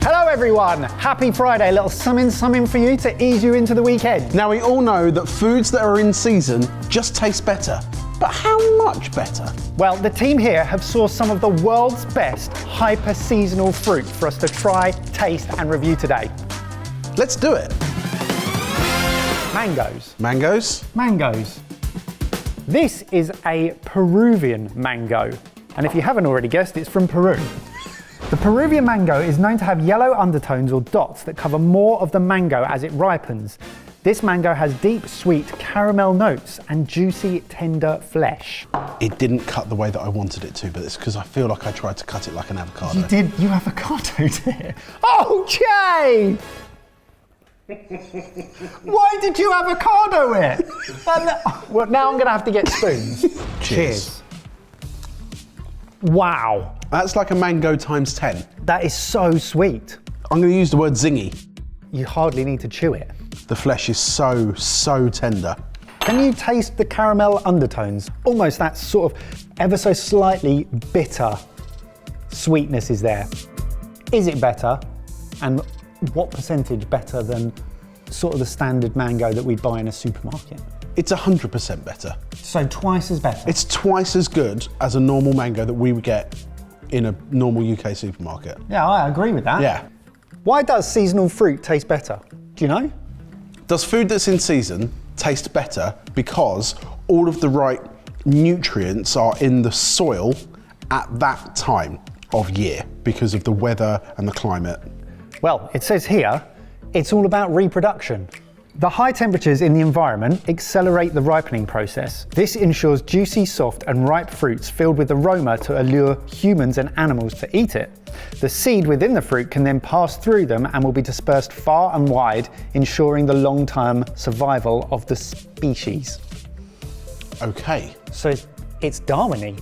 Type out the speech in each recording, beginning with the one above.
Hello everyone, happy Friday, a little something for you to ease you into the weekend. Now we all know that foods that are in season just taste better, but how much better? Well, the team here have sourced some of the world's best hyper-seasonal fruit for us to try, taste and review today. Let's do it. Mangoes. Mangoes? Mangoes. This is a Peruvian mango, and if you haven't already guessed, it's from Peru. The Peruvian mango is known to have yellow undertones or dots that cover more of the mango as it ripens. This mango has deep, sweet caramel notes and juicy, tender flesh. It didn't cut the way that I wanted it to, but it's because I feel like I tried to cut it like an avocado. You did, you avocado did. Oh, Jay! Why did you avocado it? Well, now I'm going to have to get spoons. Cheers. Wow. That's like a mango times 10. That is so sweet. I'm going to use the word zingy. You hardly need to chew it. The flesh is so tender. Can you taste the caramel undertones? Almost that sort of ever so slightly bitter sweetness is there. Is it better? And what percentage better than sort of the standard mango that we'd buy in a supermarket? It's 100% better. So twice as better? It's twice as good as a normal mango that we would get in a normal UK supermarket. Yeah, I agree with that. Yeah. Why does seasonal fruit taste better? Do you know? Does food that's in season taste better because all of the right nutrients are in the soil at that time of year because of the weather and the climate? Well, it says here, it's all about reproduction. The high temperatures in the environment accelerate the ripening process. This ensures juicy, soft and ripe fruits filled with aroma to allure humans and animals to eat it. The seed within the fruit can then pass through them and will be dispersed far and wide, ensuring the long-term survival of the species. Okay. So it's Darwin-y,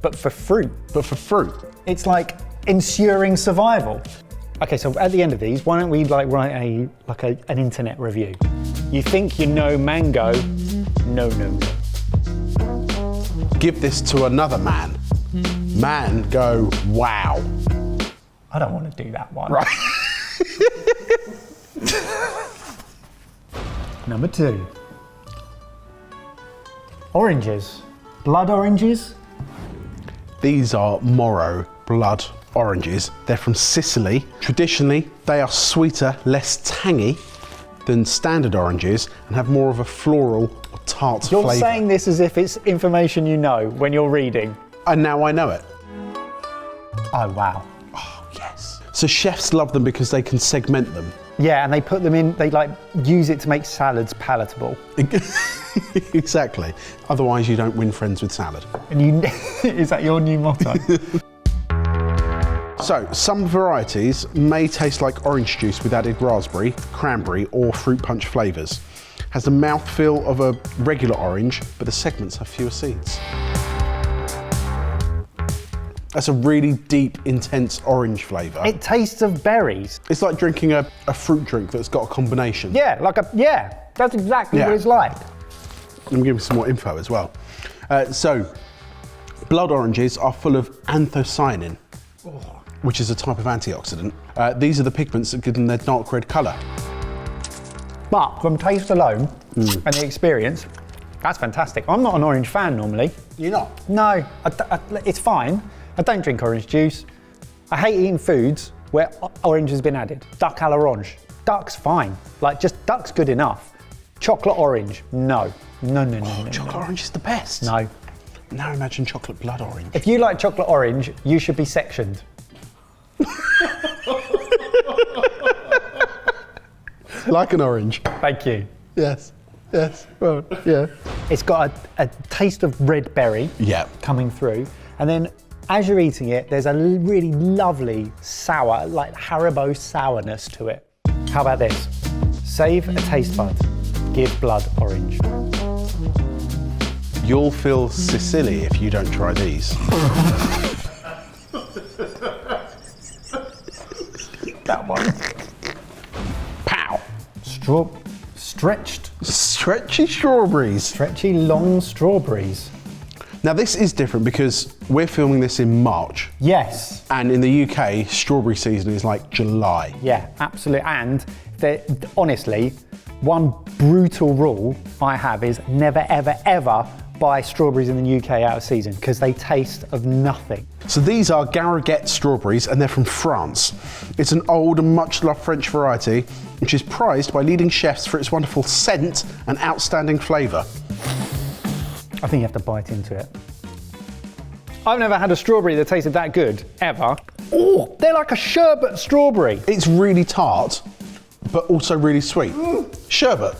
but for fruit. But for fruit. It's like ensuring survival. Okay, so at the end of these, why don't we write an internet review? You think you know mango? No. Give this to another man. Man go, wow. I don't want to do that one. Right. Number 2. Oranges. Blood oranges? These are Moro blood oranges. They're from Sicily. Traditionally, they are sweeter, less tangy than standard oranges and have more of a floral or tart flavour. You're saying this as if it's information you know when you're reading. And now I know it. Oh, wow. Oh, yes. So chefs love them because they can segment them. Yeah, and they put them in, they use it to make salads palatable. Exactly. Otherwise, you don't win friends with salad. And is that your new motto? So, some varieties may taste like orange juice with added raspberry, cranberry or fruit punch flavours. Has the mouthfeel of a regular orange, but the segments have fewer seeds. That's a really deep, intense orange flavour. It tastes of berries. It's like drinking a fruit drink that's got a combination. Yeah, that's exactly what it's like. Let me give you some more info as well. So, blood oranges are full of anthocyanin, which is a type of antioxidant. These are the pigments that give them their dark red colour. But from taste alone and the experience, that's fantastic. I'm not an orange fan normally. You're not? No, it's fine. I don't drink orange juice. I hate eating foods where orange has been added. Duck à l'orange. Duck's fine. Just duck's good enough. Chocolate orange, no. No. Chocolate orange is the best. No. Now imagine chocolate blood orange. If you like chocolate orange, you should be sectioned. Like an orange. Thank you. Yes. Well, yeah. It's got a taste of red berry coming through. And then as you're eating it, there's a really lovely sour, like Haribo sourness to it. How about this? Save a taste bud. Give blood orange. You'll feel Sicily if you don't try these. That one. Pow! Stretchy strawberries. Stretchy long strawberries. Now this is different because we're filming this in March. Yes. And in the UK, strawberry season is like July. Yeah, absolutely. And honestly, one brutal rule I have is never, ever, ever buy strawberries in the UK out of season because they taste of nothing. So these are garette strawberries and they're from France. It's an old and much loved French variety which is prized by leading chefs for its wonderful scent and outstanding flavour. I think you have to bite into it. I've never had a strawberry that tasted that good, ever. Oh, they're like a sherbet strawberry. It's really tart, but also really sweet. Sherbet.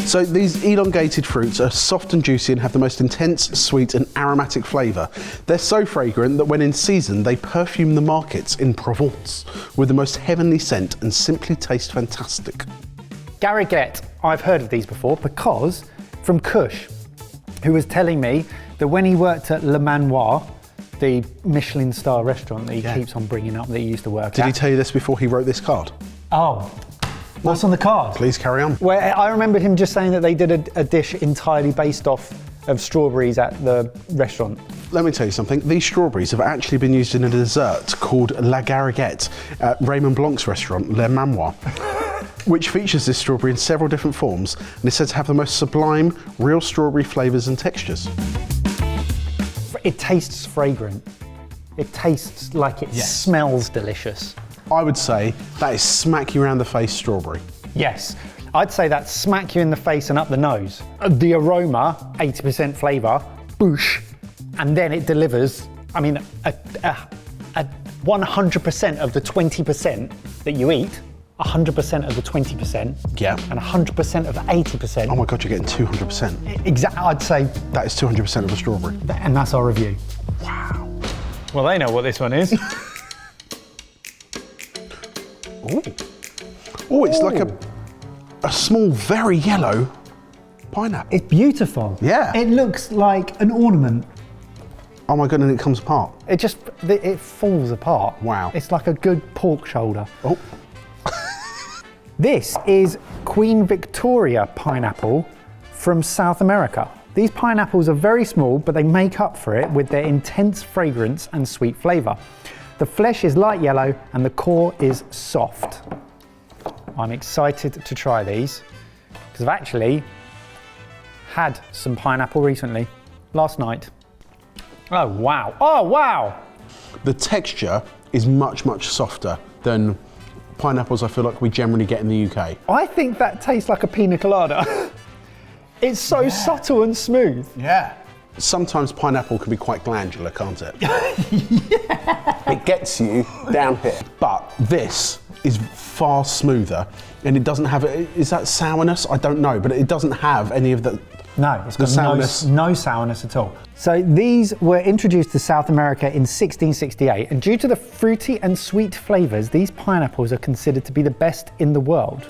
So these elongated fruits are soft and juicy and have the most intense, sweet and aromatic flavour. They're so fragrant that when in season, they perfume the markets in Provence with the most heavenly scent and simply taste fantastic. Garette, I've heard of these before because from Kush, who was telling me that when he worked at Le Manoir, the Michelin star restaurant that he keeps on bringing up that he used to work at. Did he tell you this before he wrote this card? Oh, what's on the card? Please carry on. Well, I remember him just saying that they did a dish entirely based off of strawberries at the restaurant. Let me tell you something. These strawberries have actually been used in a dessert called La Gariguette at Raymond Blanc's restaurant, Le Manoir, which features this strawberry in several different forms and is said to have the most sublime, real strawberry flavours and textures. It tastes fragrant. It tastes like it smells delicious. I would say that is smack you around the face strawberry. Yes, I'd say that smack you in the face and up the nose. The aroma, 80% flavour, boosh, and then it delivers, I mean, a 100% of the 20% that you eat, 100% of the 20%, Yeah. and 100% of the 80%. Oh my God, you're getting 200%. Exactly, I'd say, That is 200% of a strawberry. and that's our review. Wow. Well, they know what this one is. Ooh. Oh, it's like a small, very yellow pineapple. It's beautiful. Yeah. It looks like an ornament. Oh my God, and it comes apart. It falls apart. Wow. It's like a good pork shoulder. Oh. This is Queen Victoria pineapple from South America. These pineapples are very small, but they make up for it with their intense fragrance and sweet flavour. The flesh is light yellow and the core is soft. I'm excited to try these because I've actually had some pineapple recently, last night. Oh wow, oh wow! The texture is much, much softer than pineapples I feel like we generally get in the UK. I think that tastes like a pina colada. It's so subtle and smooth. Yeah. Sometimes pineapple can be quite glandular, can't it? It gets you down here. But this is far smoother and it doesn't have, is that sourness? I don't know, but it doesn't have any of the No, it's got sourness. no sourness at all. So these were introduced to South America in 1668, and due to the fruity and sweet flavours, these pineapples are considered to be the best in the world.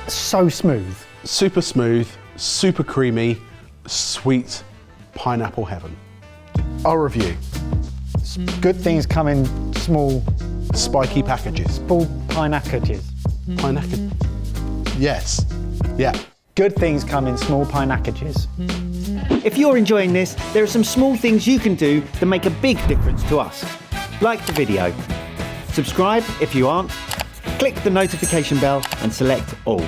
So smooth. Super smooth, super creamy, sweet pineapple heaven. Our review. Good things come in small Spiky packages. packages. Pineapple. Yes. Yeah. Good things come in small packages. If you're enjoying this, there are some small things you can do that make a big difference to us. Like the video, subscribe if you aren't, click the notification bell and select all.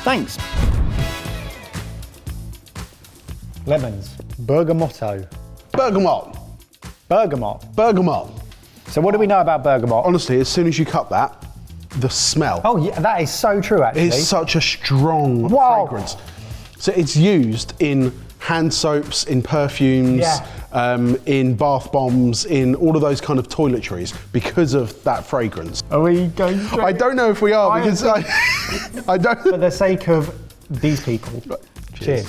Thanks. Lemons. Bergamotto. Bergamot. Bergamot. Bergamot. So what do we know about bergamot? Honestly, as soon as you cut that, the smell. Oh yeah, that is so true actually. It's such a strong Wow. fragrance. So it's used in hand soaps, in perfumes, in bath bombs, in all of those kind of toiletries because of that fragrance. Are we going straight? I don't know if we are because I don't. For the sake of these people. Cheers.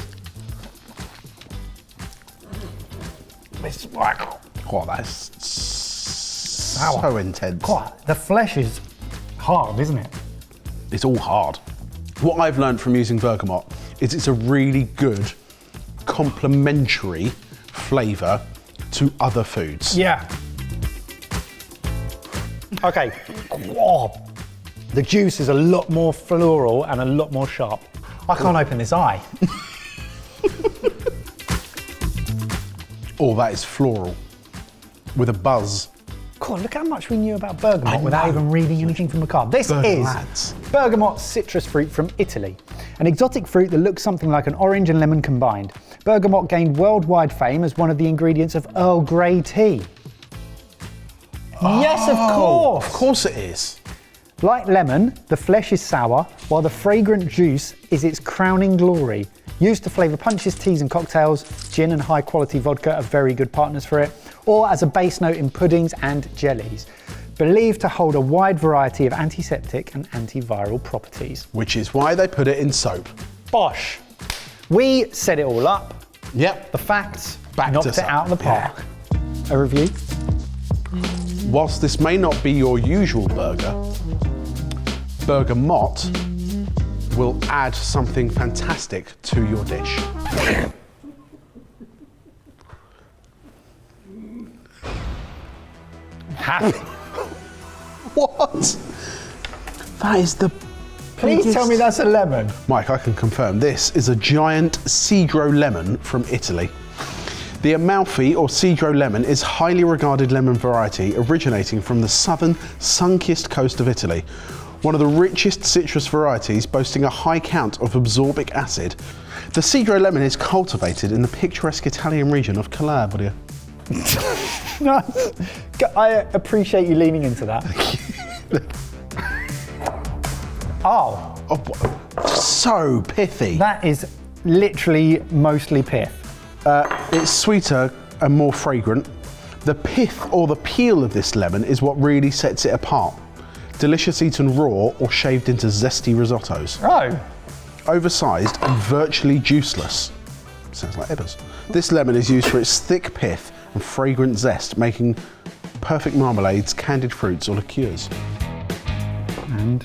It's like, Oh, that's so intense. God, the flesh is hard, isn't it? It's all hard. What I've learned from using bergamot is it's a really good complementary flavour to other foods. Yeah. Okay. Oh, the juice is a lot more floral and a lot more sharp. I can't open this eye. Oh, that is floral. with a buzz. God, look how much we knew about bergamot I without know. even reading anything from the card. This is lads. bergamot citrus fruit from Italy, an exotic fruit that looks something like an orange and lemon combined. Bergamot gained worldwide fame as one of the ingredients of Earl Grey tea. Yes, of course! Of course it is. Like lemon, the flesh is sour, while the fragrant juice is its crowning glory. Used to flavour punches, teas and cocktails, gin and high quality vodka are very good partners for it, or as a base note in puddings and jellies. Believed to hold a wide variety of antiseptic and antiviral properties. Which is why they put it in soap. Bosh! We set it all up. Yep. The facts Backed knocked us it up. out of the park. A review? Whilst this may not be your usual burger, Bergamot will add something fantastic to your dish. Happy. What? That is the Please tell me that's a lemon. Mike, I can confirm this is a giant Cedro lemon from Italy. The Amalfi or Cedro lemon is highly regarded lemon variety originating from the southern sun-kissed coast of Italy. One of the richest citrus varieties, boasting a high count of absorbic acid. The Cedro lemon is cultivated in the picturesque Italian region of Calabria. Nice. I appreciate you leaning into that. Oh, So pithy. that is literally mostly pith. It's sweeter and more fragrant. The pith or the peel of this lemon is what really sets it apart. Delicious eaten raw or shaved into zesty risottos. Oh, Oversized and virtually juiceless. Sounds like Ebbers. This lemon is used for its thick pith and fragrant zest, making perfect marmalades, candied fruits or liqueurs. and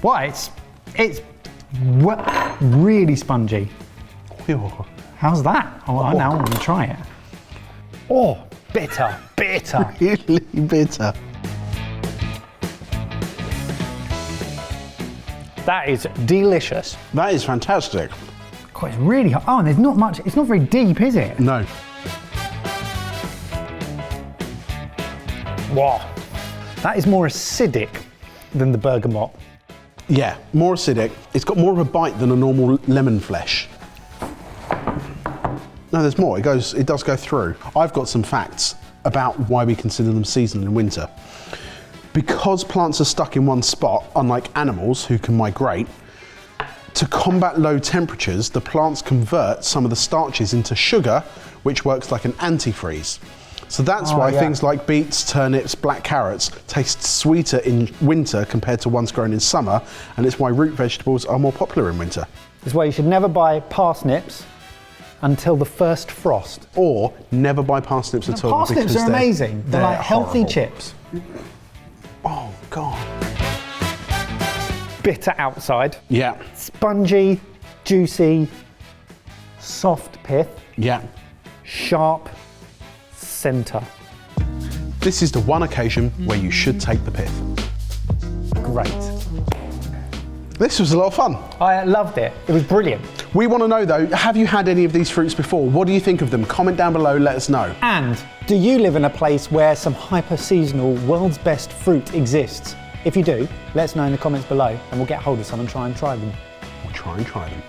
what? It's really spongy. How's that? Oh, now I want to try it. Oh, bitter, bitter. Really bitter. That is delicious. That is fantastic. God, it's really hot. Oh, and there's not much, it's not very deep, is it? No. Wow. That is more acidic than the bergamot. Yeah, more acidic. It's got more of a bite than a normal lemon flesh. No, there's more. It does go through. I've got some facts about why we consider them seasonal in winter. Because plants are stuck in one spot, unlike animals who can migrate, to combat low temperatures, the plants convert some of the starches into sugar, which works like an antifreeze. So that's why things like beets, turnips, black carrots taste sweeter in winter compared to ones grown in summer, and it's why root vegetables are more popular in winter. This is why you should never buy parsnips until the first frost. Or never buy parsnips at all. Parsnips because are amazing. They're like healthy horrible. chips. Oh, God. Bitter outside, Yeah, spongy, juicy, soft pith, yeah. sharp centre. This is the one occasion where you should take the pith. Great. This was a lot of fun. I loved it. It was brilliant. We want to know though, have you had any of these fruits before? What do you think of them? Comment down below, let us know. And do you live in a place where some hyper-seasonal world's best fruit exists? If you do, let us know in the comments below and we'll get hold of some and try them. We'll try and try them.